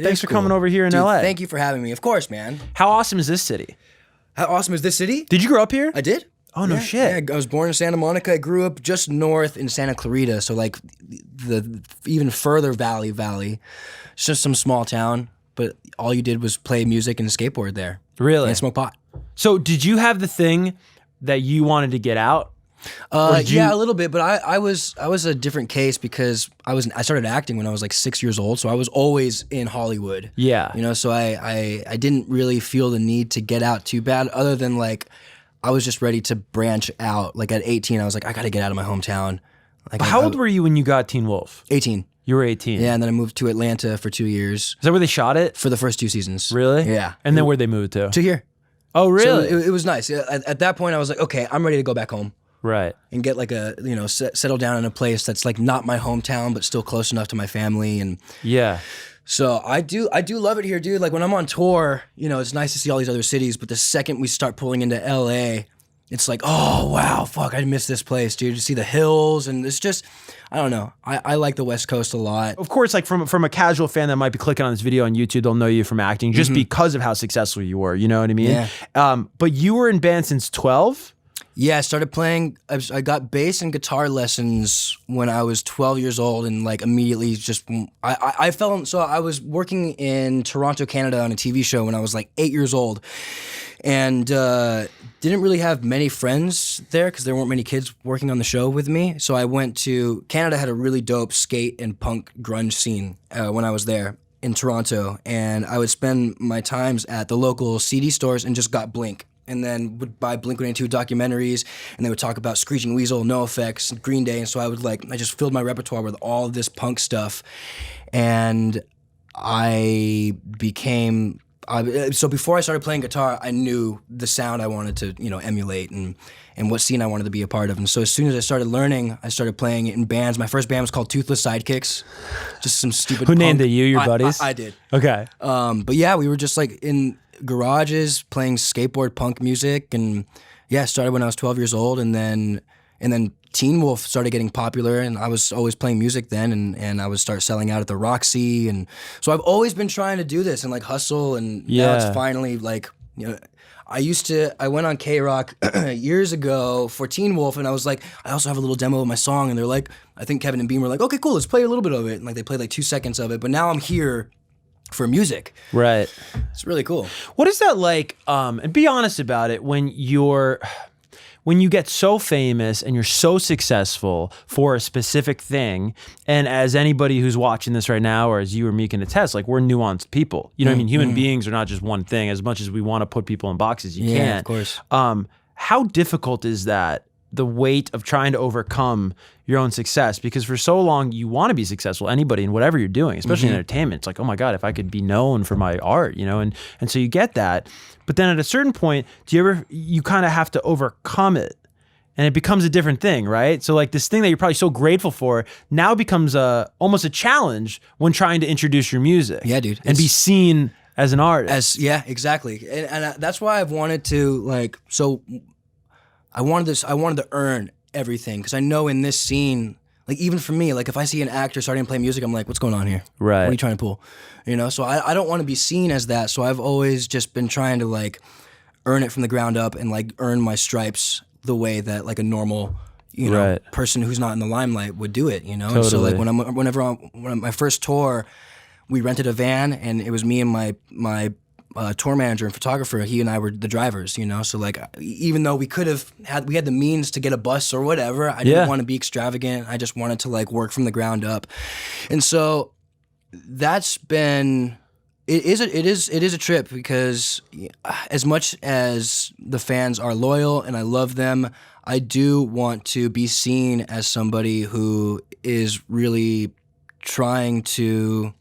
Thanks for coming over here in Dude, LA. Thank you for having me. Of course, man. How awesome is this city? How awesome is this city? Did you grow up here? I did. Oh, no shit. Yeah, I was born in Santa Monica. I grew up just north in Santa Clarita, so like the even further valley. It's just some small town, but all you did was play music and skateboard there. Really? And smoke pot. So did you have the thing that you wanted to get out? Yeah, a little bit, but I was a different case because I started acting when I was like 6 years old, so I was always in Hollywood. Yeah. You know, so I didn't really feel the need to get out too bad, other than like I was just ready to branch out. Like at 18, I was like, I got to get out of my hometown. Like, How old were you when you got Teen Wolf? 18. You were 18. Yeah, and then I moved to Atlanta for 2 years. Is that where they shot it? For the first 2 seasons. Really? Yeah. And then where'd they move to? To here. Oh, really? So it was nice. At that point, I was like, okay, I'm ready to go back home. Right. And get like settle down in a place that's like not my hometown, but still close enough to my family. And yeah. So I do love it here, dude. Like when I'm on tour, you know, it's nice to see all these other cities, but the second we start pulling into LA, it's like, oh, wow, fuck, I miss this place, dude. To see the hills, and it's just, I don't know. I like the West Coast a lot. Of course, like from a casual fan that might be clicking on this video on YouTube, they'll know you from acting just because of how successful you were, you know what I mean? Yeah. But you were in band since 12? Yeah, I started playing, I got bass and guitar lessons when I was 12 years old, and like immediately just, I fell, so I was working in Toronto, Canada on a TV show when I was like 8 years old, and didn't really have many friends there because there weren't many kids working on the show with me. So I went to, Canada had a really dope skate and punk grunge scene when I was there in Toronto, and I would spend my times at the local CD stores and just got Blink. And then would buy Blink-182 documentaries, and they would talk about Screeching Weasel, NoFX, Green Day, and so I just filled my repertoire with all of this punk stuff, and so before I started playing guitar, I knew the sound I wanted to, you know, emulate and what scene I wanted to be a part of. And so as soon as I started learning, I started playing in bands. My first band was called Toothless Sidekicks, just some stupid Who punk. named it, you, your buddies? I did. Okay. But yeah, we were just like in garages playing skateboard punk music, and yeah, started when I was 12 years old, and then Teen Wolf started getting popular, and I was always playing music then, and I would start selling out at the Roxy, and so I've always been trying to do this and like hustle, and now it's finally like, you know, I went on K-Rock years ago for Teen Wolf, and I was like, I also have a little demo of my song, and they're like, I think Kevin and Beam were like, okay, cool, let's play a little bit of it, and like they played like 2 seconds of it, but now I'm here for music. Right. It's really cool. What is that like, and be honest about it, when you get so famous and you're so successful for a specific thing, and as anybody who's watching this right now, or as you or me can attest, like we're nuanced people. You know what I mean? Human beings are not just one thing. As much as we want to put people in boxes, you can't. Of course. How difficult is that, the weight of trying to overcome your own success? Because for so long you want to be successful, anybody in whatever you're doing, especially in entertainment. It's like, oh my God, if I could be known for my art, you know, and so you get that. But then at a certain point, you kind of have to overcome it, and it becomes a different thing, right? So like this thing that you're probably so grateful for now becomes almost a challenge when trying to introduce your music. Yeah, dude. And be seen as an artist. Yeah, exactly. And that's why I've wanted to like, so I wanted to earn everything, because I know in this scene, like even for me, like if I see an actor starting to play music, I'm like, what's going on here? Right. What are you trying to pull? You know, so I don't want to be seen as that. So I've always just been trying to like earn it from the ground up and like earn my stripes the way that like a normal, you know, person who's not in the limelight would do it, you know? Totally. And so like when my first tour, we rented a van, and it was me and my tour manager and photographer. He and I were the drivers, you know. So like, even though we had the means to get a bus or whatever, I didn't want to be extravagant. I just wanted to like work from the ground up, and so that's been. It is a trip, because as much as the fans are loyal and I love them, I do want to be seen as somebody who is really trying to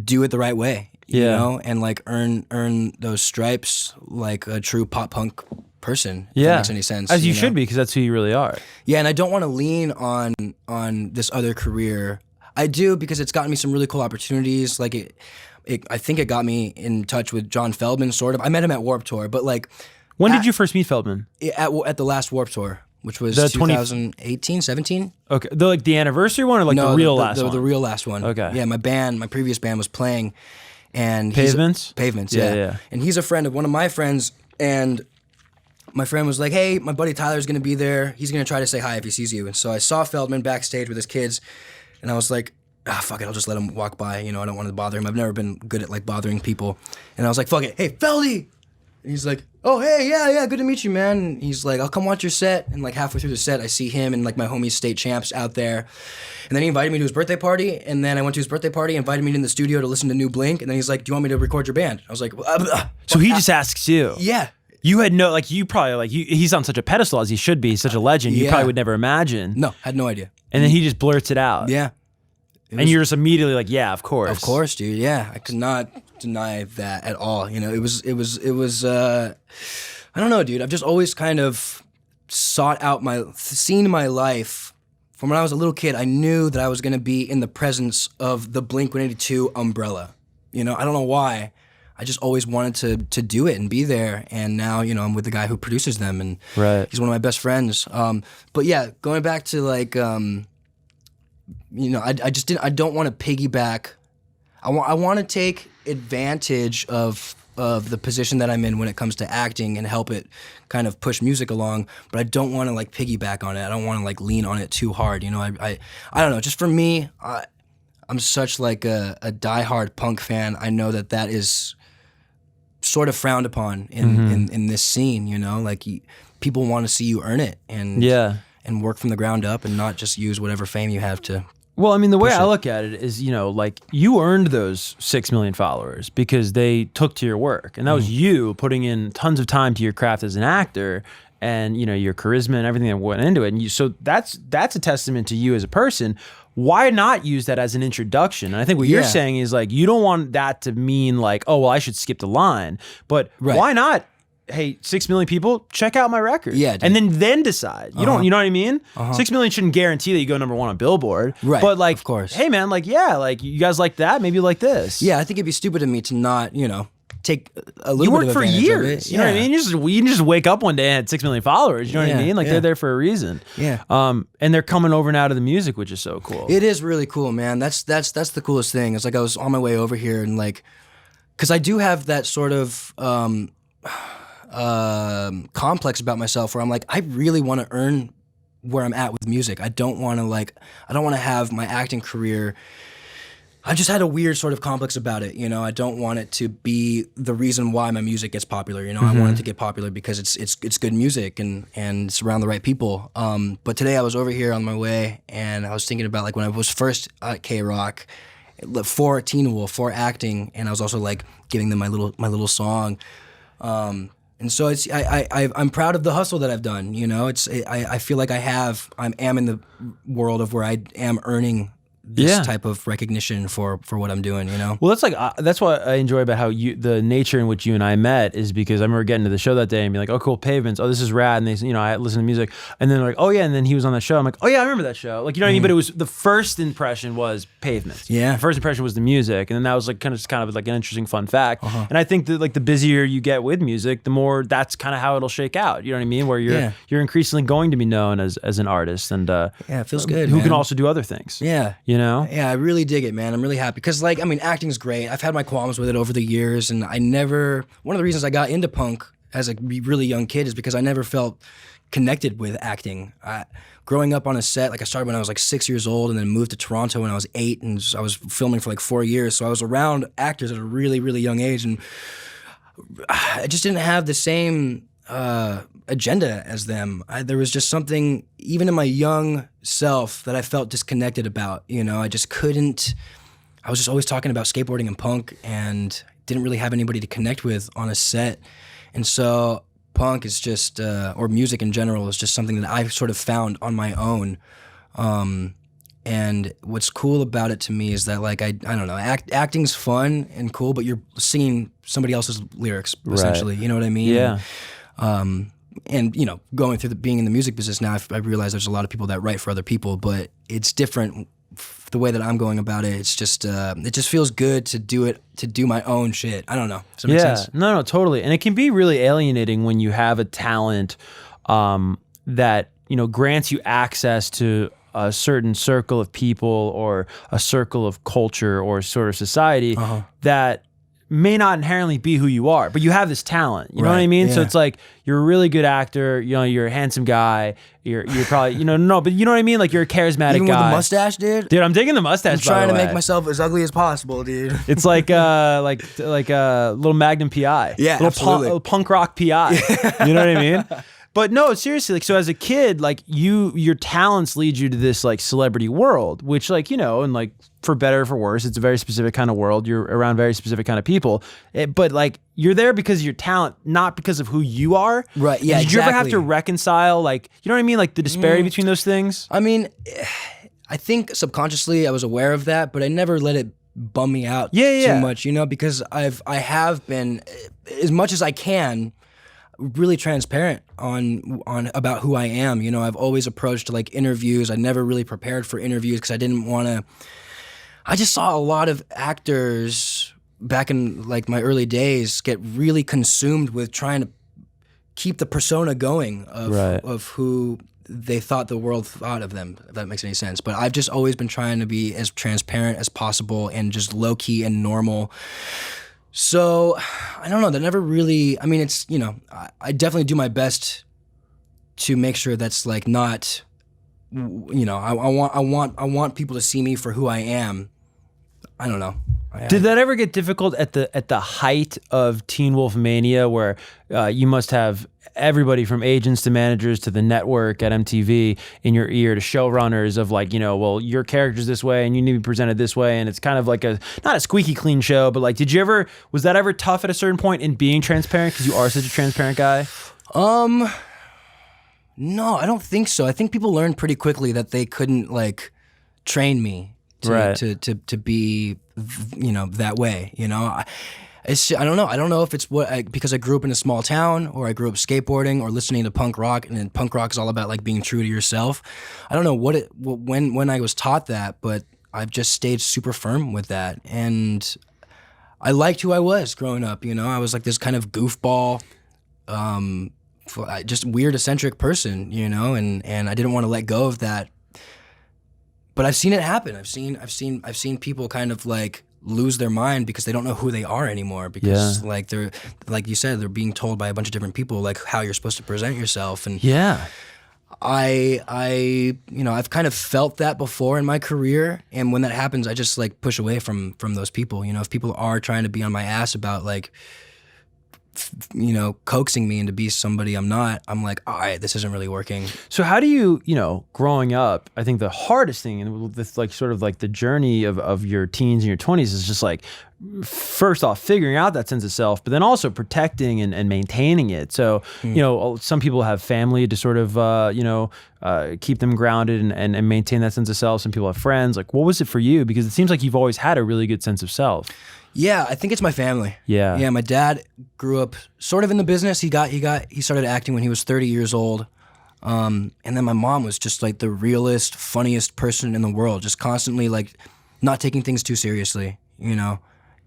do it the right way. You know, and like earn those stripes like a true pop punk person. If that makes any sense. As you should be, because that's who you really are. Yeah, and I don't want to lean on this other career. I do, because it's gotten me some really cool opportunities. Like I think it got me in touch with John Feldman, sort of. I met him at Warped Tour, but like, when did you first meet Feldman? At the last Warped Tour. which was The 2018, 17. Okay, the anniversary one or like No, the real last one? The real last one. Okay. Yeah, my previous band was playing, and Pavements? Pavements, Yeah, yeah. yeah. And he's a friend of one of my friends, and my friend was like, hey, my buddy Tyler's going to be there. He's going to try to say hi if he sees you. And so I saw Feldman backstage with his kids, and I was like, fuck it, I'll just let him walk by. You know, I don't want to bother him. I've never been good at, like, bothering people. And I was like, fuck it, hey, Feldy! And he's like, oh, hey, yeah, good to meet you, man. And he's like, I'll come watch your set. And, like, halfway through the set, I see him and, like, my homies State Champs out there. And then he invited me to his birthday party, and then I went to his birthday party, invited me in the studio to listen to New Blink, and then he's like, do you want me to record your band? I was like, So he just asks you? Yeah. You had no, like, you probably, like, he's on such a pedestal as he should be. He's such a legend. You Yeah. probably would never imagine. No, had no idea. And then he just blurts it out. Yeah. And you're just immediately like, yeah, of course. Of course, dude. Yeah, I could not deny that at all. You know, it was. I don't know, dude. I've just always kind of seen my life from when I was a little kid. I knew that I was going to be in the presence of the Blink-182 umbrella. You know, I don't know why. I just always wanted to do it and be there. And now, you know, I'm with the guy who produces them, and Right. he's one of my best friends. But yeah, going back to like. You know, I don't want to piggyback. I want to take advantage of the position that I'm in when it comes to acting and help it kind of push music along, but I don't want to like piggyback on it. I don't want to like lean on it too hard. You know, I don't know. Just for me, I'm such like a diehard punk fan. I know that is sort of frowned upon in this scene. You know, like people want to see you earn it and work from the ground up and not just use whatever fame you have to. Well, I mean, the way I look at it is, you know, like you earned those 6 million followers because they took to your work. And that was you putting in tons of time to your craft as an actor and, you know, your charisma and everything that went into it. And so that's a testament to you as a person. Why not use that as an introduction? And I think what you're saying is like, you don't want that to mean like, oh, well, I should skip the line. But why not? Hey, 6 million people, check out my record. Yeah, dude. And then decide. You don't, you know what I mean? 6 million shouldn't guarantee that you go number one on Billboard. Right. But like, of course. Hey man, like, yeah, like you guys like that, maybe you like this. Yeah, I think it'd be stupid of me to not, you know, take a little You bit worked of for advantage years. of it. You know what I mean? You didn't just wake up one day and had 6 million followers. You know what I mean? Like they're there for a reason. Yeah. And they're coming over now to the music, which is so cool. It is really cool, man. That's the coolest thing. It's like I was on my way over here and like, because I do have that sort of complex about myself where I'm like, I really want to earn where I'm at with music. I don't want to have my acting career. I just had a weird sort of complex about it, you know. I don't want it to be the reason why my music gets popular, you know. I want it to get popular because it's good music and it's around the right people. But today I was over here on my way and I was thinking about like when I was first at K-Rock for Teen Wolf, for acting, and I was also like giving them my little song. And so I'm proud of the hustle that I've done. You know, I feel like I am in the world of where I am earning this type of recognition for what I'm doing, you know? Well, that's like that's what I enjoy about how the nature in which you and I met is because I remember getting to the show that day and being like, oh, cool, Pavements. Oh, this is rad. And they, you know, I listen to music. And then they're like, oh, yeah. And then he was on that show. I'm like, oh, yeah, I remember that show. Like, you know what I mean? But it was the first impression was Pavements. Yeah. The first impression was the music. And then that was like kind of like an interesting fun fact. And I think that like the busier you get with music, the more that's kind of how it'll shake out. You know what I mean? Where you're increasingly going to be known as an artist and it feels good. Who man. can also do other things. Yeah. You know? Yeah, I really dig it, man. I'm really happy because, like, I mean, acting's great. I've had my qualms with it over the years, and one of the reasons I got into punk as a really young kid is because I never felt connected with acting. Growing up on a set, like I started when I was like 6 years old and then moved to Toronto when I was 8, and I was filming for like 4 years. So I was around actors at a really, really young age, and I just didn't have the same agenda as them. There was just something, even in my young self, that I felt disconnected about. You know, I just couldn't. I was just always talking about skateboarding and punk, and didn't really have anybody to connect with on a set. And so punk is just, or music in general, is just something that I sort of found on my own. And what's cool about it to me is that, like, I don't know, acting's fun and cool, but you're singing somebody else's lyrics, essentially. You know what I mean? Yeah. And, you know, going through being in the music business now, I realize there's a lot of people that write for other people, but it's different the way that I'm going about it. It's just, it just feels good to do my own shit. I don't know. Does that make sense? No, totally. And it can be really alienating when you have a talent that grants you access to a certain circle of people or a circle of culture or sort of society that may not inherently be who you are, but you have this talent. You know what I mean? So it's like you're a really good actor. You're a handsome guy. You're probably no, but you know what I mean? Like you're a charismatic Even guy. with the mustache, dude. Dude, I'm digging the mustache. I'm trying by the to way. make myself as ugly as possible, dude. It's like a little Magnum PI. Yeah, absolutely. Punk rock PI. You know what I mean? But no, seriously, like, so as a kid, like your talents lead you to this like celebrity world, which like, and like for better or for worse, it's a very specific kind of world. You're around very specific kind of people, but like you're there because of your talent, not because of who you are. Right. Yeah. Did you ever have to reconcile, like, you know what I mean? Like the disparity between those things? I mean, I think subconsciously I was aware of that, but I never let it bum me out too much, because I have been, as much as I can, really transparent on about who I am. I've always approached like interviews. I never really prepared for interviews because I didn't want to. I just saw a lot of actors back in like my early days get really consumed with trying to keep the persona going of who they thought the world thought of them, if that makes any sense. But I've just always been trying to be as transparent as possible and just low key and normal. So, I don't know, that never really, I mean, it's, I definitely do my best to make sure that's like not, I want people to see me for who I am. I don't know. Did that ever get difficult at the height of Teen Wolf Mania, where you must have everybody from agents to managers to the network at MTV in your ear, to showrunners of like, well, your character's this way and you need to be presented this way, and it's kind of like not a squeaky clean show, but like, was that ever tough at a certain point in being transparent because you are such a transparent guy? No, I don't think so. I think people learned pretty quickly that they couldn't like train me to be, that way. I don't know. I don't know if it's because I grew up in a small town, or I grew up skateboarding or listening to punk rock, and then punk rock is all about like being true to yourself. I don't know when I was taught that, but I've just stayed super firm with that, and I liked who I was growing up. I was like this kind of goofball, just weird, eccentric person, and I didn't want to let go of that. But I've seen it happen. I've seen people kind of like lose their mind because they don't know who they are anymore, because like they're, like you said, they're being told by a bunch of different people like how you're supposed to present yourself. And I've kind of felt that before in my career, and when that happens, I just like push away from those people. If people are trying to be on my ass about like coaxing me into be somebody I'm not, I'm like, all right, this isn't really working. So how do you, growing up, I think the hardest thing, and with like sort of like the journey of your teens and your 20s, is just like, first off, figuring out that sense of self, but then also protecting and maintaining it. So, some people have family to sort of, keep them grounded and maintain that sense of self. Some people have friends. Like, what was it for you? Because it seems like you've always had a really good sense of self. Yeah, I think it's my family. Yeah, my dad grew up sort of in the business. He started acting when he was 30 years old. And then my mom was just like the realest, funniest person in the world, just constantly like not taking things too seriously,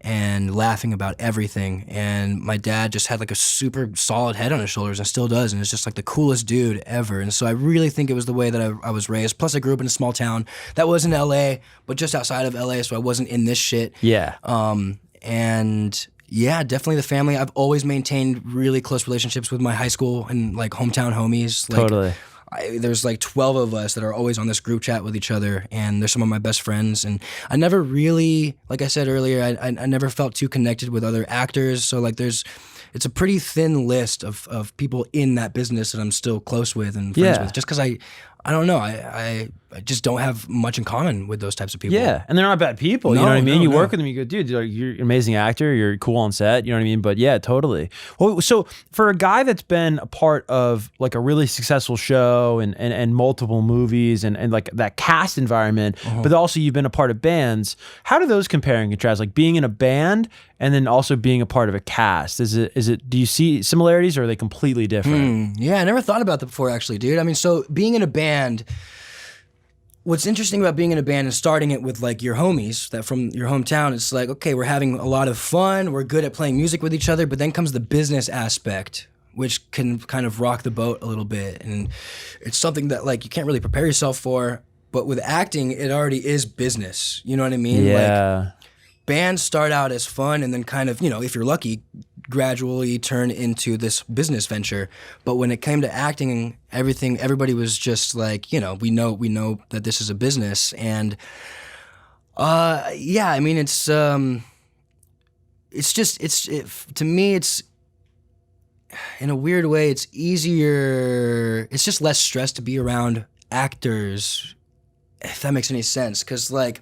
and laughing about everything. And my dad just had like a super solid head on his shoulders, and still does, and is just like the coolest dude ever. And so I really think it was the way that I was raised. Plus I grew up in a small town that was in LA, but just outside of LA, so I wasn't in this shit. Yeah. And yeah, definitely the family. I've always maintained really close relationships with my high school and like hometown homies. Like, totally. There's like 12 of us that are always on this group chat with each other, and they're some of my best friends. And I never really, like I said earlier, I never felt too connected with other actors. So like it's a pretty thin list of people in that business that I'm still close with and friends with, just because I don't know, I just don't have much in common with those types of people. Yeah, and they're not bad people. You know what I mean? You work with them, you go, dude, you're an amazing actor, you're cool on set, you know what I mean? But yeah, totally. Well, so for a guy that's been a part of like a really successful show and multiple movies and like that cast environment, but also you've been a part of bands, how do those compare and contrast? Like being in a band and then also being a part of a cast, do you see similarities, or are they completely different? Yeah, I never thought about that before, actually, dude. I mean, so being in a band, what's interesting about being in a band and starting it with like your homies that from your hometown, it's like, okay, we're having a lot of fun, we're good at playing music with each other, but then comes the business aspect, which can kind of rock the boat a little bit. And it's something that like you can't really prepare yourself for. But with acting, it already is business. You know what I mean? Yeah. Like, bands start out as fun and then kind of, you know, if you're lucky, gradually turn into this business venture. But when it came to acting, everybody was just like, you know, we know that this is a business. And yeah, I mean, to me, it's in a weird way, it's easier. It's just less stress to be around actors, if that makes any sense. Because like,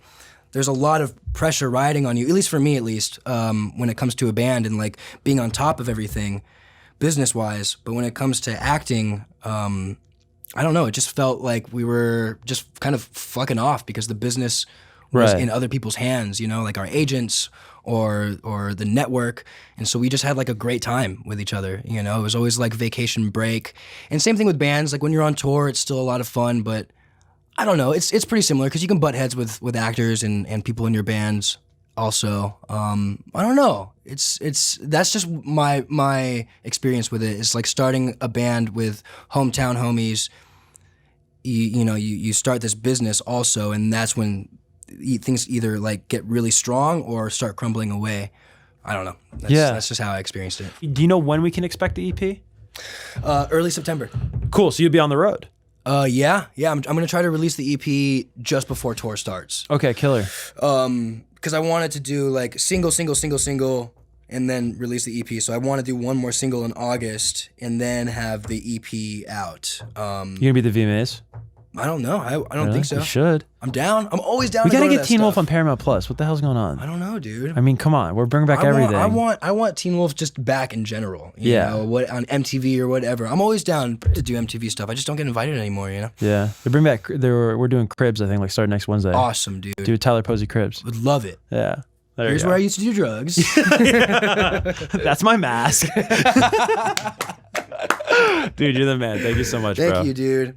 there's a lot of pressure riding on you, at least for me, when it comes to a band and like being on top of everything, business-wise. But when it comes to acting, I don't know. It just felt like we were just kind of fucking off because the business was in other people's hands, you know, like our agents or the network. And so we just had like a great time with each other, you know. It was always like vacation break. And same thing with bands. Like when you're on tour, it's still a lot of fun, but I don't know. It's pretty similar because you can butt heads with actors and people in your bands also. I don't know. That's just my experience with it. It's like starting a band with hometown homies. You start this business also, and that's when things either like get really strong or start crumbling away. I don't know. That's just how I experienced it. Do you know when we can expect the EP? Early September. Cool. So you'll be on the road. Yeah. I'm gonna try to release the EP just before tour starts. Okay, killer. Because I wanted to do like single, and then release the EP. So I want to do one more single in August, and then have the EP out. You gonna be the VMAs? I don't know. I don't think so. You should. I'm down. I'm always down. We to gotta go to get that Teen Wolf stuff. on Paramount Plus. What the hell's going on? I don't know, dude. I mean, come on. We're bringing back everything. I want Teen Wolf just back in general. You know, what on MTV or whatever. I'm always down to do MTV stuff. I just don't get invited anymore, you know? Yeah. They bring back, we're doing Cribs, I think, like starting next Wednesday. Awesome, dude. Do Tyler Posey Cribs. Would love it. Yeah. Here's where I used to do drugs. That's my mask. Dude, you're the man. Thank you so much, bro. Thank you, dude.